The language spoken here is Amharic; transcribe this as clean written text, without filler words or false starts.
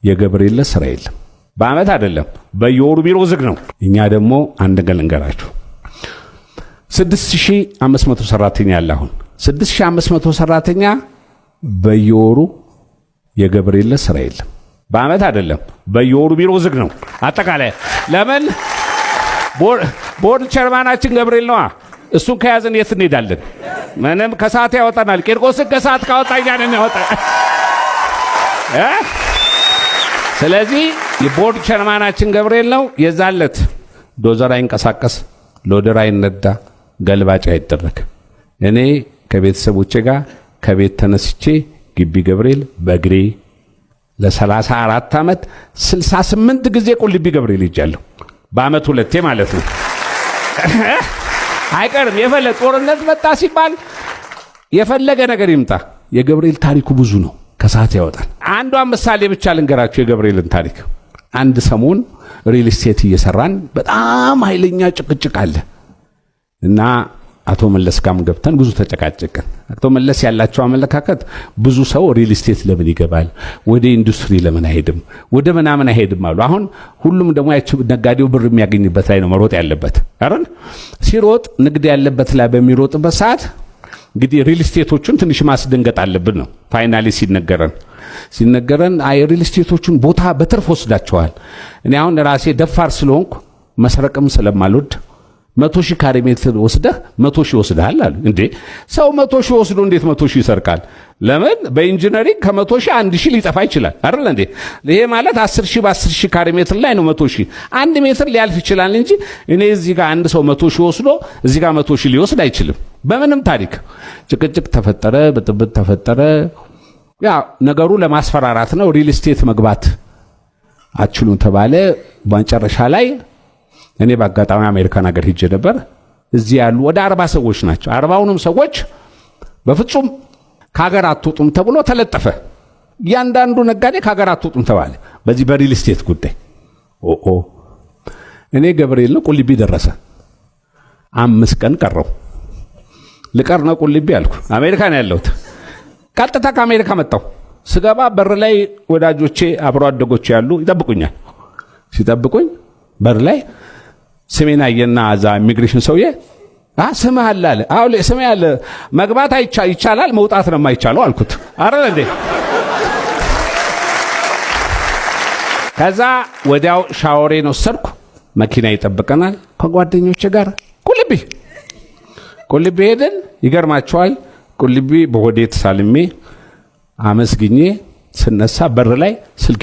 የገብርኤል ስራ የለም። በአመት አይደለም በየወሩ ቢሮ ዝግ ነው። እኛ ደግሞ አንድ ነገር ልንገራችሁ 6500 ሰራተኛ ያለ አሁን 6500 ሰራተኛ በየወሩ የገብርኤል ስራ የለም። በአመት አይደለም በየወሩ ቢሮ ዝግ ነው። አጠቃላይ ለምን ቦርድ ቸርማናችን ገብርኤል ነው። እሱን ከያዘን የት እንሄዳለን? ምንም ከሰዓት ያወጣናል። ቂርቆስን ከሰዓት ካወጣኛ ነን ያወጣ። ስለዚህ የቦርድ ቸርማናችን ገብርኤል ነው። የዛለት ዶዘር አይንቀሳቀስ፣ ሎደር አይነዳ፣ ገልባጭ አይደረግ። እኔ ከቤተሰቦቼ ጋር ከቤት ተነስቼ ግቢ ገብርኤል በእግሬ ለ34 ዓመት 68 ጊዜ ቁልቢ ገብርኤል ይጃለሁ። በአመት ሁለቴ ማለት ነው። አይቀርም የፈለገ ጦርነት መጣ ሲባል የፈለገ ነገር ይምጣ የገብርኤል ታሪኩ ብዙ ነው። ከሰዓት ያወጣል። አንዷን ምሳሌ ብቻ ልንገራችሁ የገብርኤልን ታሪክ። አንድ ሰሞን ሪል ስቴት እየሰራን በጣም ኃይለኛ ጭቅጭቅ አለ እና አቶ መለስ ጋም ገብተን ብዙ ተጨቃጨቅን። አቶ መለስ ያላቸው አመለካከት ብዙ ሰው ሪል ስቴት ለምን ይገባል፣ ወደ ኢንዱስትሪ ለምን አይሄድም፣ ወደ ምናምን አይሄድም አሉ። አሁን ሁሉም ደግሞ ነጋዴው ብር የሚያገኝበት ላይ ነው መሮጥ ያለበት አይደል? ሲሮጥ ንግድ ያለበት ላይ በሚሮጥበት ሰዓት እንግዲህ ሪል ስቴቶቹን ትንሽ ማስደንገጥ አለብን ነው ፋይናሊ ሲነገረን አይ ሪል ስቴቶቹን ቦታ በትርፍ ወስዳቸዋል። እኔ አሁን ራሴ ደፋር ስለሆንኩ መስረቅም ስለማልወድ 100,000 ካሬ ሜትር ወስደህ 100,000 ወስደሃል አሉ። እንዴ ሰው 100,000 ወስዶ እንዴት 100,000 ይሰርቃል? ለምን በኢንጂነሪንግ ከ100,000 1,000 ሊጠፋ ይችላል አይደል እንዴ? ይሄ ማለት 10,000 በ10,000 ካሬ ሜትር ላይ ነው 100,000 1 ሜትር ሊያልፍ ይችላል እንጂ እኔ እዚህ ጋር አንድ ሰው 100,000 ወስዶ እዚህ ጋር 100,000 ሊወስድ አይችልም። በምንም ታሪክ ጭቅጭቅ ተፈጠረ፣ ብጥብጥ ተፈጠረ። ያ ነገሩ ለማስፈራራት ነው። ሪል ስቴት መግባት አትችሉም ተባለ። በመጨረሻ ላይ እኔ በአጋጣሚ አሜሪካን ሀገር ሄጄ ነበር። እዚህ ያሉ ወደ 40 ሰዎች ናቸው። 40ውንም ሰዎች በፍጹም ከሀገር አትወጡም ተብሎ ተለጠፈ። እያንዳንዱ ነጋዴ ከሀገር አትወጡም ተባለ በዚህ በሪል ስቴት ጉዳይ። እኔ ገብርኤል ነው ቁልቢ ደረሰ። 5 ቀን ቀረው ልቀር ነው ቁልቢ አልኩ። አሜሪካን ያለሁት ቀጥታ ከአሜሪካ መጣሁ። ስገባ በር ላይ ወዳጆቼ አብሮ አደጎቼ ያሉ ይጠብቁኛል። ሲጠብቁኝ በር ላይ ስሜን አየና አዛ ኢሚግሬሽን ሰውዬ ስምህ አለ አለ። አዎ ስሜ አለ። መግባት ይቻላል መውጣት ነው የማይቻለው አልኩት። አይደል እንዴ? ከዛ ወዲያው ሻወሬን ወሰድኩ። መኪና ይጠብቀናል ከጓደኞቼ ጋር ቁልቢ ሄደን። ይገርማቸዋል ቁልቢ በሆዴ ተሳልሜ አመስግኜ ስነሳ በር ላይ ስልክ